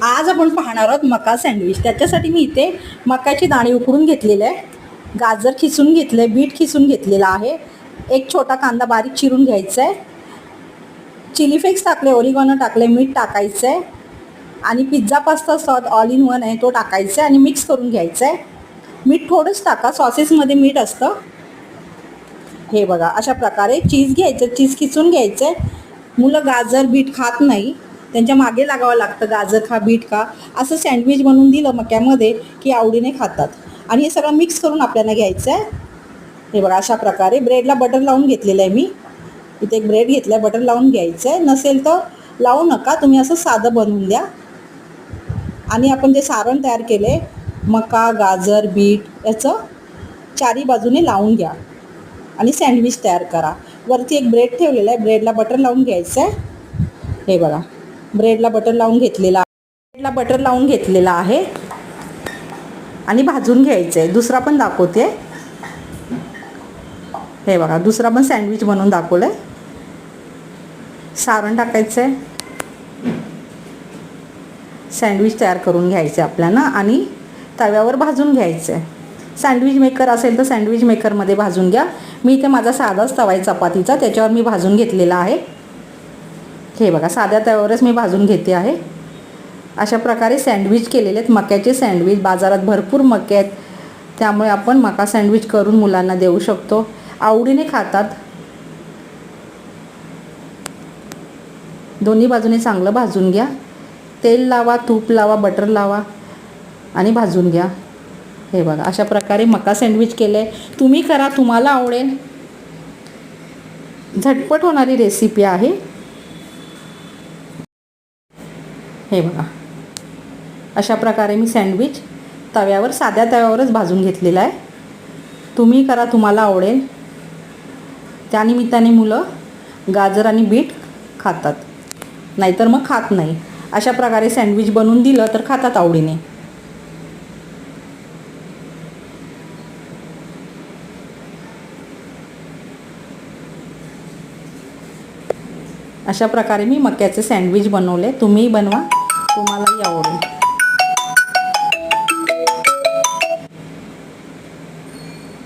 आज आपण पाहणार आहोत मका सँडविच। त्याच्यासाठी मी इथे मकाची दाणे उकडून घेतलेले आहे, गाजर खिसून घेतले, बीट खिसून घेतलेला आहे, एक छोटा कांदा बारीक चिरून घ्यायचा आहे, चिली फ्लेक्स टाकले, ओरिगॅनो टाकले, मीठ टाकायचं आहे आणि pizza pasta sauce all in one आहे तो टाकायचा आहे आणि मिक्स करून घ्यायचं आहे। मीठ थोडंच टाका, सॉसेसमध्ये मीठ असतं। हे बघा, अशा प्रकारे चीज घ्यायचं, चीज खिसून घ्यायचं आहे। मुलं गाजर बीट खात नाही, त्यांच्या मागे लागावं लागतं, गाजर खा बीट खा असं सँडविच बनवून दिलं मक्यामध्ये की आवडीने खातात। आणि हे सगळं मिक्स करून आपल्याला घ्यायचं आहे। हे बघा, अशा प्रकारे ब्रेडला बटर लावून घेतलेलं आहे मी इथे, एक ब्रेड घेतला, बटर लावून घ्यायचं आहे। नसेल तर लावू नका, तुम्ही असं साधं बनवून द्या। आणि आपण जे सारण तयार केले मका गाजर बीट याचं चारी बाजूने लावून घ्या आणि सँडविच तयार करा। वरती एक ब्रेड ठेवलेला आहे, ब्रेडला बटर लावून घ्यायचं आहे। हे बघा, ब्रेडला बटर लावून घेतलेला आहे आणि भाजून घ्यायचं आहे। दुसरा पण दाखवते, हे बघा, दुसरा पण सँडविच बनवून दाखवलं आहे। सारण टाकायचं आहे, सँडविच तयार करून घ्यायचं आहे आपल्याला आणि तव्यावर भाजून घ्यायचं आहे। सँडविच मेकर असेल तर सँडविच मेकरमध्ये भाजून घ्या। मी इथे माझा साधाच तवा आहे चपातीचा, त्याच्यावर मी भाजून घेतलेला आहे। हे बघा, साध्या तव्यावरच मी भाजून घेते आहे। अशा प्रकारे सँडविच केलेले आहेत, मक्याचे सँडविच। बाजारात भरपूर मके आहेत, त्यामुळे आपण मका सँडविच करून मुलांना देऊ शकतो, आवडीने खातात। दोन्ही बाजूने चांगलं भाजून घ्या, तेल लावा, तूप लावा, बटर लावा आणि भाजून घ्या। हे बघा, अशा प्रकारे मका सँडविच केलं आहे, तुम्ही करा, तुम्हाला आवडेल। झटपट होणारी रेसिपी आहे। हे बघा, अशा प्रकारे मी सँडविच तव्यावर, साध्या तव्यावरच भाजून घेतलेला आहे। तुम्ही करा, तुम्हाला आवडेल। त्यानिमित्ताने मुलं गाजर आणि बीट खातात, नाहीतर मग खात नाही। अशा प्रकारे सँडविच बनवून दिलं तर खातात आवडीने। अशा प्रकारे मी मक्याचे सँडविच बनवले, तुम्हीही बनवा, तुम्हालाही आवडेल।